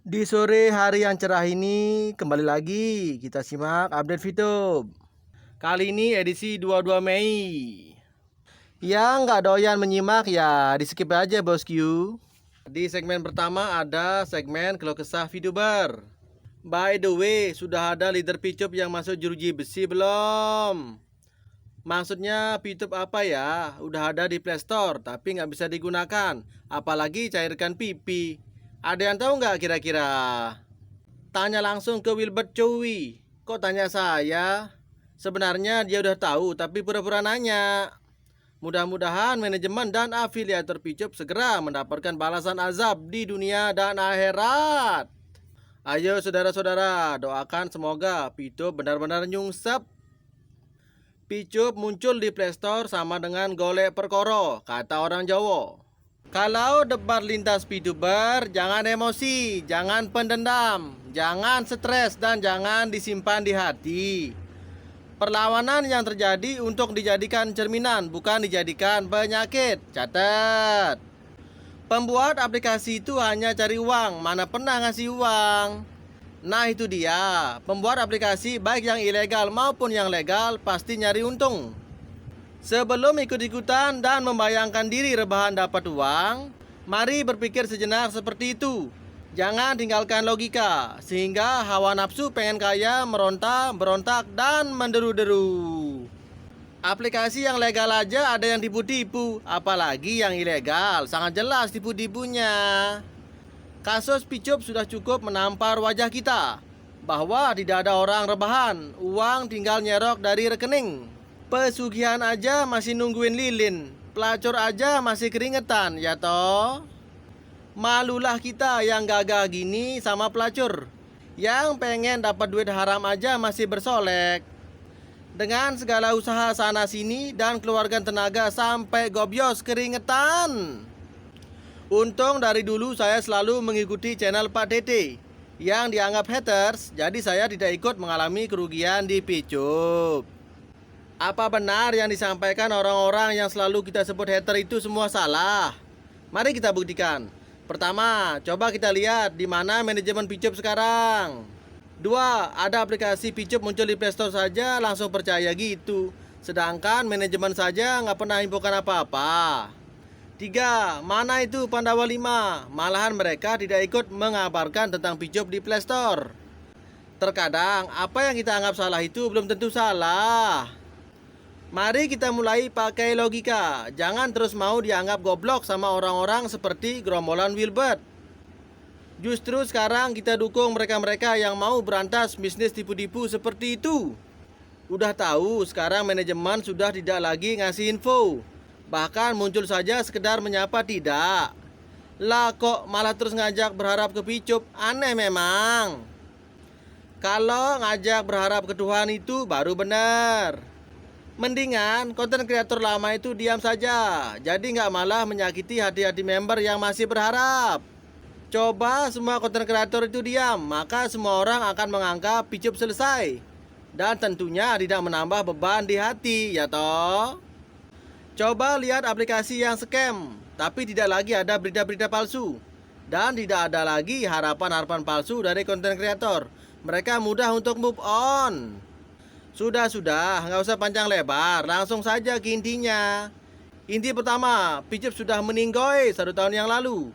Di sore hari yang cerah ini, kembali lagi kita simak update VTube. Kali ini edisi 22 Mei. Yang nggak doyan menyimak ya di skip aja bosku. Di segmen pertama ada segmen keluh kesah VTuber. By the way, sudah ada leader VTube yang masuk jeruji besi belum? Maksudnya VTube apa ya? Udah ada di Play Store tapi nggak bisa digunakan. Apalagi cairkan pipi. Ada yang tahu nggak kira-kira? Tanya langsung ke Wilbert Cowie. Kok tanya saya? Sebenarnya dia udah tahu tapi pura-pura nanya. Mudah-mudahan manajemen dan afiliator VTube segera mendapatkan balasan azab di dunia dan akhirat. Ayo saudara-saudara, doakan semoga VTube benar-benar nyungsep. VTube muncul di Play Store sama dengan golek perkoro, kata orang Jawa. Kalau debat lintas VTuber, jangan emosi, jangan pendendam, jangan stres, dan jangan disimpan di hati. Perlawanan yang terjadi untuk dijadikan cerminan, bukan dijadikan penyakit. Catat. Pembuat aplikasi itu hanya cari uang, mana pernah ngasih uang. Nah itu dia, pembuat aplikasi baik yang ilegal maupun yang legal pasti nyari untung. Sebelum ikut-ikutan dan membayangkan diri rebahan dapat uang, mari berpikir sejenak seperti itu. Jangan tinggalkan logika, sehingga hawa nafsu pengen kaya berontak dan menderu-deru. Aplikasi yang legal aja ada yang tipu-tipu, apalagi yang ilegal, sangat jelas tipu-tipunya. Kasus VTube sudah cukup menampar wajah kita, bahwa tidak ada orang rebahan, uang tinggal nyerok dari rekening. Pesugihan aja masih nungguin lilin, pelacur aja masih keringetan, ya toh? Malulah kita yang gagah gini sama pelacur. Yang pengen dapat duit haram aja masih bersolek. Dengan segala usaha sana sini dan keluarkan tenaga sampai gobyos keringetan. Untung dari dulu saya selalu mengikuti channel Pak Dede yang dianggap haters, jadi saya tidak ikut mengalami kerugian di VTube. Apa benar yang disampaikan orang-orang yang selalu kita sebut hater itu semua salah? Mari kita buktikan. Pertama, coba kita lihat di mana manajemen VTube sekarang. Dua, ada aplikasi VTube muncul di Play Store saja langsung percaya gitu. Sedangkan manajemen saja nggak pernah infokan apa-apa. Tiga, mana itu Pandawa 5? Malahan mereka tidak ikut mengabarkan tentang VTube di Play Store. Terkadang apa yang kita anggap salah itu belum tentu salah. Mari kita mulai pakai logika. Jangan terus mau dianggap goblok sama orang-orang seperti gerombolan Wilbert. Justru sekarang kita dukung mereka-mereka yang mau berantas bisnis tipu-tipu seperti itu. Udah tahu sekarang manajemen sudah tidak lagi ngasih info. Bahkan muncul saja sekedar menyapa tidak. Lah kok malah terus ngajak berharap ke VTube? Aneh memang. Kalau ngajak berharap ke Tuhan itu baru benar. Mendingan konten kreator lama itu diam saja, jadi nggak malah menyakiti hati-hati member yang masih berharap. Coba semua konten kreator itu diam, maka semua orang akan menganggap VTube selesai. Dan tentunya tidak menambah beban di hati, ya toh? Coba lihat aplikasi yang scam, tapi tidak lagi ada berita-berita palsu. Dan tidak ada lagi harapan-harapan palsu dari konten kreator. Mereka mudah untuk move on. Sudah, nggak usah panjang lebar, langsung saja ke intinya. Inti pertama, VTube sudah meninggoy 1 tahun yang lalu.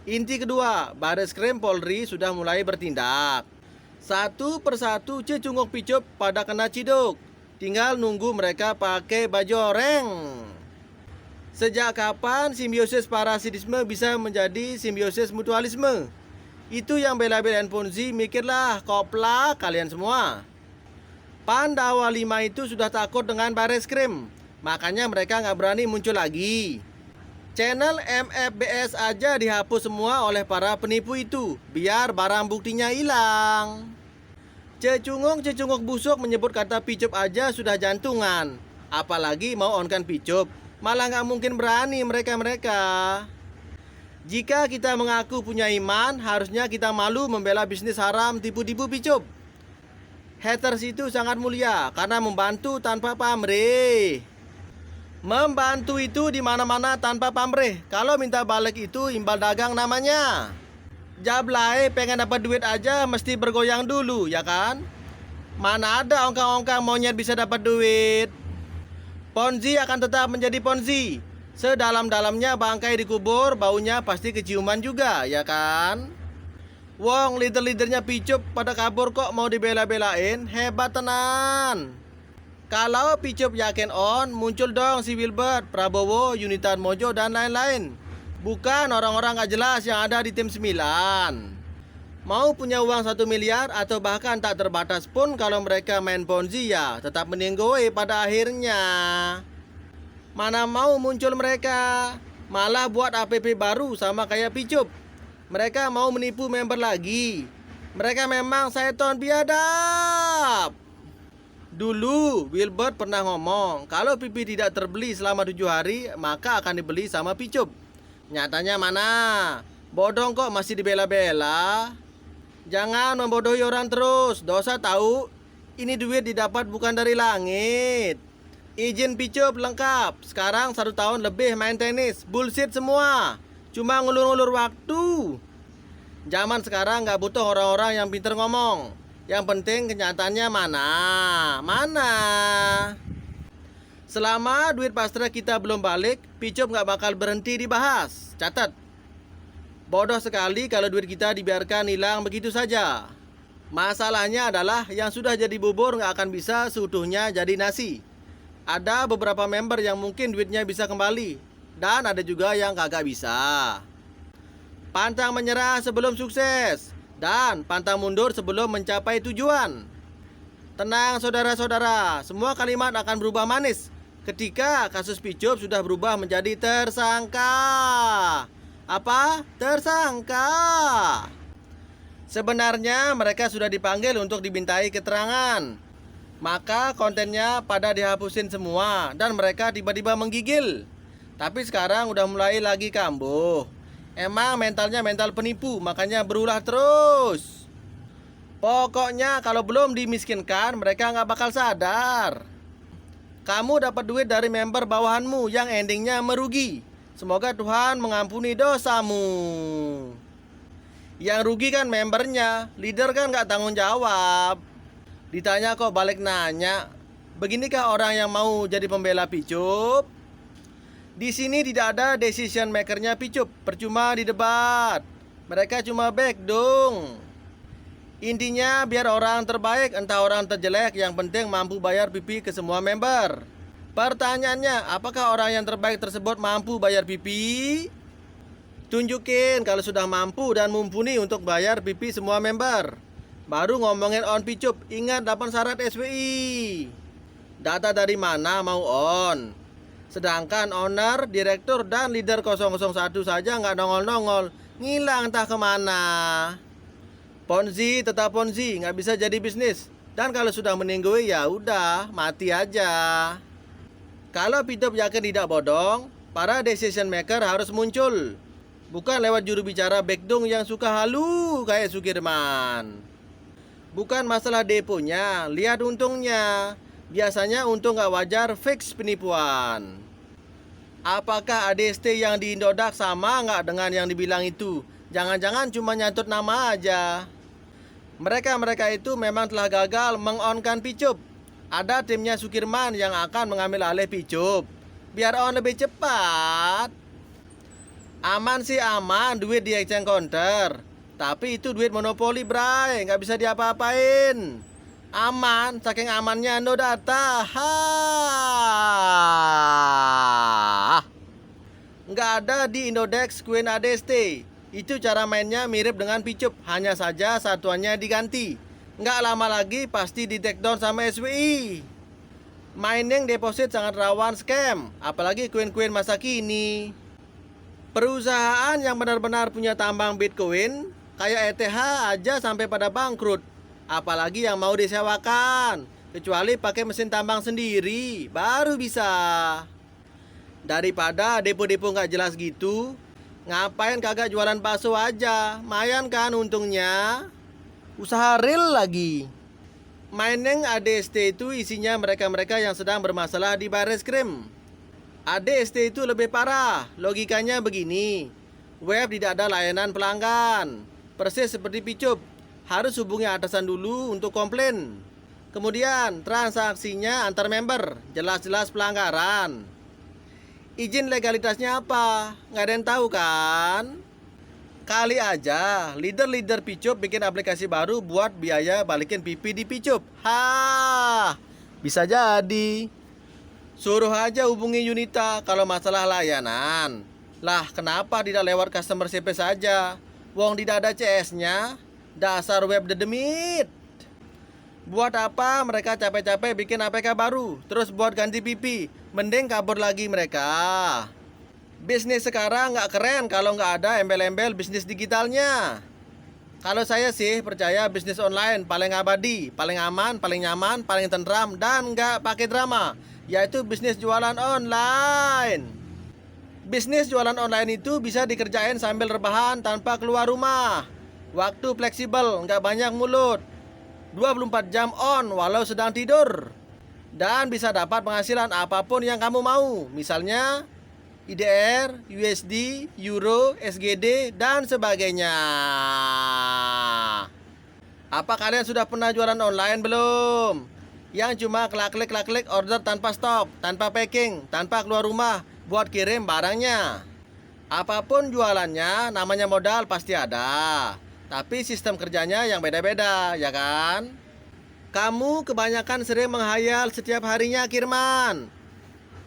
Inti kedua, Bareskrim Polri sudah mulai bertindak. Satu persatu cecunguk VTube pada kena ciduk. Tinggal nunggu mereka pakai baju oranye. Sejak kapan simbiosis parasitisme bisa menjadi simbiosis mutualisme? Itu yang bela-belain Ponzi, mikirlah, kopla kalian semua. Pandawa 5 itu sudah takut dengan Bareskrim, makanya mereka nggak berani muncul lagi. Channel MFBS aja dihapus semua oleh para penipu itu, biar barang buktinya hilang. Cecunguk busuk menyebut kata VTube aja sudah jantungan. Apalagi mau onkan VTube, malah nggak mungkin berani mereka-mereka. Jika kita mengaku punya iman, harusnya kita malu membela bisnis haram tipu-tipu VTube. Haters itu sangat mulia karena membantu tanpa pamrih. Membantu itu di mana-mana tanpa pamrih. Kalau minta balik itu imbal dagang namanya. Jablay pengen dapat duit aja mesti bergoyang dulu, ya kan? Mana ada ongkang-ongkang monyet bisa dapat duit. Ponzi akan tetap menjadi Ponzi. Sedalam-dalamnya bangkai dikubur, baunya pasti keciuman juga, ya kan? Wong leader-leadernya Picup pada kabur kok mau dibela-belain, hebat tenan. Kalau Picup yakin on, muncul dong si Wilbert, Prabowo, Yunitan Mojo, dan lain-lain. Bukan orang-orang gak jelas yang ada di tim 9. Mau punya uang 1 miliar atau bahkan tak terbatas pun kalau mereka main Ponzi ya tetap meninggoy pada akhirnya. Mana mau muncul mereka, malah buat APP baru sama kayak Picup. Mereka mau menipu member lagi. Mereka memang setan biadab. Dulu Wilbert pernah ngomong kalau pipi tidak terbeli selama 7 hari maka akan dibeli sama Picup. Nyatanya mana? Bodong kok masih dibela-bela. Jangan membodohi orang terus, dosa tahu. Ini duit didapat bukan dari langit. Izin Picup lengkap. Sekarang 1 tahun lebih main tenis. Bullshit semua. Cuma ngulur-ngulur waktu. Zaman sekarang gak butuh orang-orang yang pintar ngomong. Yang penting kenyataannya mana. Selama duit pasrah kita belum balik, Picup gak bakal berhenti dibahas. Catat. Bodoh sekali kalau duit kita dibiarkan hilang begitu saja. Masalahnya adalah yang sudah jadi bubur gak akan bisa seutuhnya jadi nasi. Ada beberapa member yang mungkin duitnya bisa kembali. Dan ada juga yang kagak bisa. Pantang menyerah sebelum sukses. Dan pantang mundur sebelum mencapai tujuan. Tenang saudara-saudara, semua kalimat akan berubah manis ketika kasus Picup sudah berubah menjadi tersangka. Apa? Tersangka. Sebenarnya mereka sudah dipanggil untuk dimintai keterangan. Maka kontennya pada dihapusin semua dan mereka tiba-tiba menggigil. Tapi sekarang udah mulai lagi kambuh. Emang mentalnya mental penipu, makanya berulah terus. Pokoknya kalau belum dimiskinkan, mereka nggak bakal sadar. Kamu dapat duit dari member bawahanmu yang endingnya merugi. Semoga Tuhan mengampuni dosamu. Yang rugi kan membernya, leader kan nggak tanggung jawab. Ditanya kok balik nanya. Beginikah orang yang mau jadi pembela Picup? Di sini tidak ada decision makernya Picup, percuma di debat. Mereka cuma back dong. Intinya biar orang terbaik entah orang terjelek, yang penting mampu bayar pipi ke semua member. Pertanyaannya, apakah orang yang terbaik tersebut mampu bayar pipi? Tunjukin kalau sudah mampu dan mumpuni untuk bayar pipi semua member. Baru ngomongin on Picup. Ingat 8 syarat SWI. Data dari mana mau on? Sedangkan owner, direktur, dan leader 001 saja nggak nongol-nongol. Ngilang entah kemana. Ponzi tetap Ponzi, nggak bisa jadi bisnis. Dan kalau sudah meninggoy ya udah, mati aja. Kalau Picup yakin tidak bodong, para decision maker harus muncul. Bukan lewat juru bicara backdong yang suka halu kayak Sukirman. Bukan masalah deponya, lihat untungnya. Biasanya untung gak wajar fix penipuan. Apakah ADST yang di Indodax sama gak dengan yang dibilang itu? Jangan-jangan cuma nyantut nama aja. Mereka itu memang telah gagal meng-onkan Picup. Ada timnya Sukirman yang akan mengambil alih Picup. Biar on lebih cepat. Aman sih aman, duit di exchange counter. Tapi itu duit monopoli bray, gak bisa diapa-apain. Aman, saking amannya no data. Nggak ada di Indodex Queen ADST. Itu cara mainnya mirip dengan Picup, hanya saja satuannya diganti. Nggak lama lagi pasti di take down sama SWI. Mining deposit sangat rawan scam, apalagi Queen masa kini. Perusahaan yang benar-benar punya tambang Bitcoin kayak ETH aja sampai pada bangkrut. Apalagi yang mau disewakan. Kecuali pakai mesin tambang sendiri, baru bisa. Daripada depo-depo gak jelas gitu, ngapain kagak jualan bakso aja? Mayan kan untungnya. Usaha real lagi. Mining ADST itu isinya mereka-mereka yang sedang bermasalah di Barreskrim. ADST itu lebih parah. Logikanya begini. Web tidak ada layanan pelanggan. Persis seperti Picup, harus hubungi atasan dulu untuk komplain. Kemudian transaksinya antar member, jelas-jelas pelanggaran. Izin legalitasnya apa? Nggak ada yang tahu kan? Kali aja leader-leader Picup bikin aplikasi baru buat biaya balikin pipi di Picup. Bisa jadi. Suruh aja hubungi Yunita kalau masalah layanan. Lah kenapa tidak lewat customer service saja? Wong tidak ada CS-nya. Dasar web dedemit. Buat apa mereka capek-capek bikin APK baru, terus buat ganti pipi? Mending kabur lagi mereka. Bisnis sekarang nggak keren kalau nggak ada embel-embel bisnis digitalnya. Kalau saya sih percaya bisnis online paling abadi, paling aman, paling nyaman, paling tentram, dan nggak pakai drama, yaitu bisnis jualan online. Bisnis jualan online itu bisa dikerjain sambil rebahan tanpa keluar rumah. Waktu fleksibel, nggak banyak mulut. 24 jam on walau sedang tidur. Dan bisa dapat penghasilan apapun yang kamu mau. Misalnya IDR, USD, Euro, SGD, dan sebagainya. Apa kalian sudah pernah jualan online belum? Yang cuma klik-klik order tanpa stop, tanpa packing, tanpa keluar rumah buat kirim barangnya. Apapun jualannya, namanya modal pasti ada. Tapi sistem kerjanya yang beda-beda, ya kan? Kamu kebanyakan sering menghayal setiap harinya, Kirman.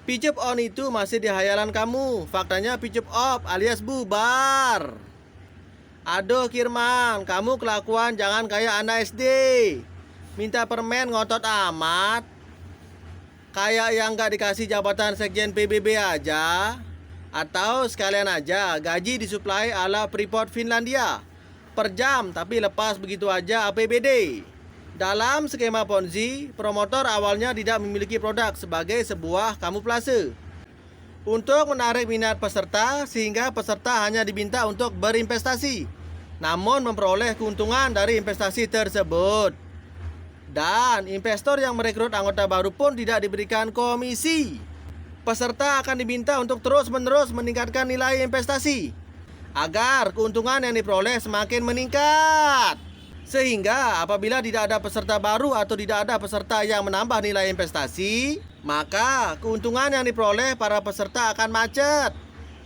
Picup on itu masih di hayalan kamu. Faktanya Picup off alias bubar. Aduh Kirman, kamu kelakuan jangan kayak anak SD. Minta permen ngotot amat. Kayak yang gak dikasih jabatan sekjen PBB aja. Atau sekalian aja gaji disuplai ala Freeport Finlandia. Per jam tapi lepas begitu aja APBD. Dalam skema Ponzi, promotor awalnya tidak memiliki produk sebagai sebuah kamuflase untuk menarik minat peserta, sehingga peserta hanya diminta untuk berinvestasi, namun memperoleh keuntungan dari investasi tersebut. Dan investor yang merekrut anggota baru pun tidak diberikan komisi. Peserta akan diminta untuk terus-menerus meningkatkan nilai investasi agar keuntungan yang diperoleh semakin meningkat. Sehingga apabila tidak ada peserta baru atau tidak ada peserta yang menambah nilai investasi, maka keuntungan yang diperoleh para peserta akan macet.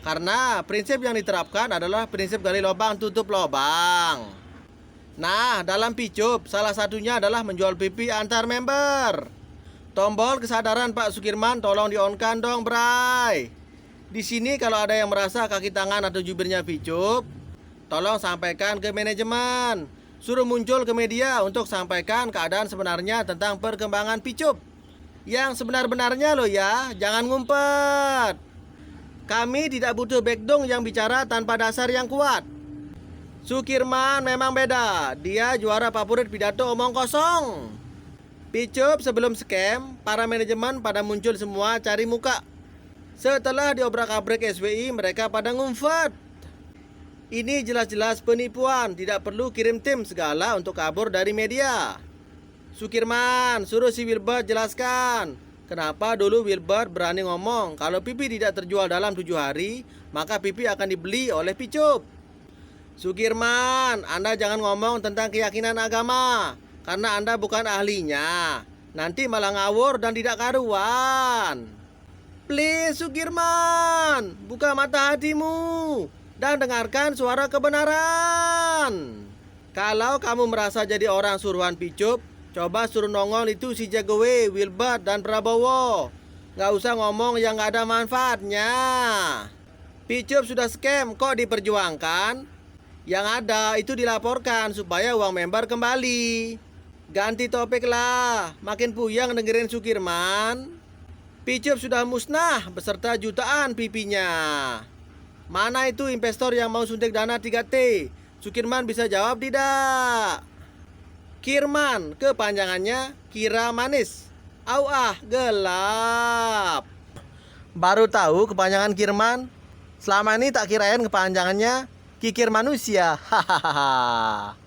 Karena prinsip yang diterapkan adalah prinsip gali lubang tutup lubang. Nah, dalam Picup salah satunya adalah menjual pipi antar member. Tombol kesadaran Pak Sukirman tolong di-on-kan dong, Bray. Di sini kalau ada yang merasa kaki tangan atau jubirnya Picup, tolong sampaikan ke manajemen. Suruh muncul ke media untuk sampaikan keadaan sebenarnya tentang perkembangan Picup. Yang sebenar-benarnya loh ya, jangan ngumpet. Kami tidak butuh backdong yang bicara tanpa dasar yang kuat. Sukirman memang beda, dia juara favorit pidato omong kosong. Picup sebelum scam, para manajemen pada muncul semua cari muka. Setelah diobrak-abrik SWI, mereka pada ngumpet. Ini jelas-jelas penipuan, tidak perlu kirim tim segala untuk kabur dari media. Sukirman, suruh si Wilbert jelaskan. Kenapa dulu Wilbert berani ngomong kalau pipi tidak terjual dalam 7 hari, maka pipi akan dibeli oleh Picup. Sukirman, Anda jangan ngomong tentang keyakinan agama, karena Anda bukan ahlinya. Nanti malah ngawur dan tidak karuan. Please Sukirman, buka mata hatimu dan dengarkan suara kebenaran. Kalau kamu merasa jadi orang suruhan Picup, coba suruh nongol itu si Jagowe, Wilbert, dan Prabowo. Gak usah ngomong yang gak ada manfaatnya. Picup sudah scam kok diperjuangkan. Yang ada itu dilaporkan supaya uang member kembali. Ganti topik lah, makin puyeng dengerin Sukirman. Picup sudah musnah beserta jutaan pipinya. Mana itu investor yang mau suntik dana 3T? Sukirman bisa jawab tidak? Kirman, kepanjangannya kira manis. Gelap. Baru tahu kepanjangan Kirman. Selama ini tak kirain kepanjangannya kikir manusia. Hahaha.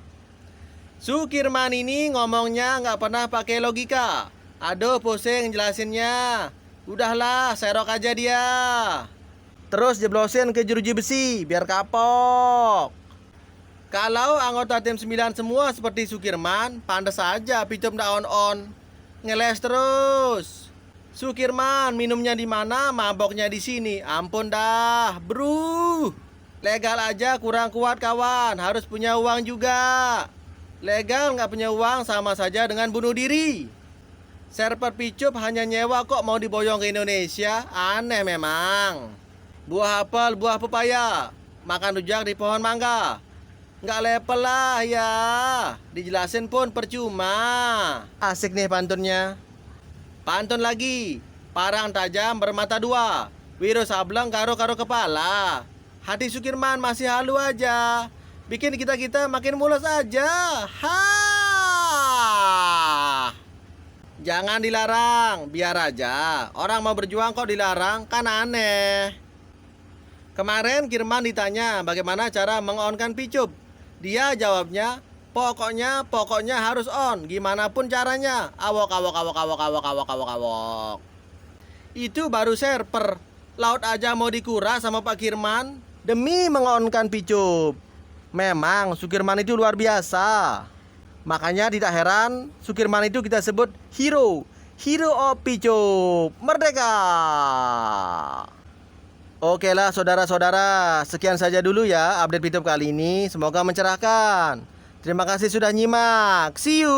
Sukirman ini ngomongnya nggak pernah pakai logika. Aduh pusing jelasinnya. Udahlah, serok aja dia. Terus jeblosin ke jeruji besi biar kapok. Kalau anggota tim 9 semua seperti Sukirman, pantas saja Picup ndak on-on. Ngeles terus. Sukirman, minumnya di mana, maboknya di sini. Ampun dah, bro. Legal aja kurang kuat kawan, harus punya uang juga. Legal nggak punya uang sama saja dengan bunuh diri. Server Picup hanya nyewa kok mau diboyong ke Indonesia, aneh memang. Buah apel, buah pepaya, makan rujak di pohon mangga. Nggak level lah ya, dijelasin pun percuma. Asik nih pantunnya. Pantun lagi, parang tajam bermata dua, Wiro Sableng karo-karo kepala. Hati Sukirman masih halu aja, bikin kita-kita makin mules aja. Ha! Jangan dilarang, biar aja. Orang mau berjuang kok dilarang, kan aneh. Kemarin Kirman ditanya bagaimana cara meng-on-kan Picup. Dia jawabnya, pokoknya harus on, gimana pun caranya. Awok. Itu baru server. Laut aja mau dikuras sama Pak Kirman demi meng-on-kan Picup. Memang Sukirman itu luar biasa. Makanya tidak heran Sukirman itu kita sebut hero of Picup. Merdeka. Oke lah saudara-saudara, sekian saja dulu ya update Picup kali ini. Semoga mencerahkan. Terima kasih sudah nyimak. See you.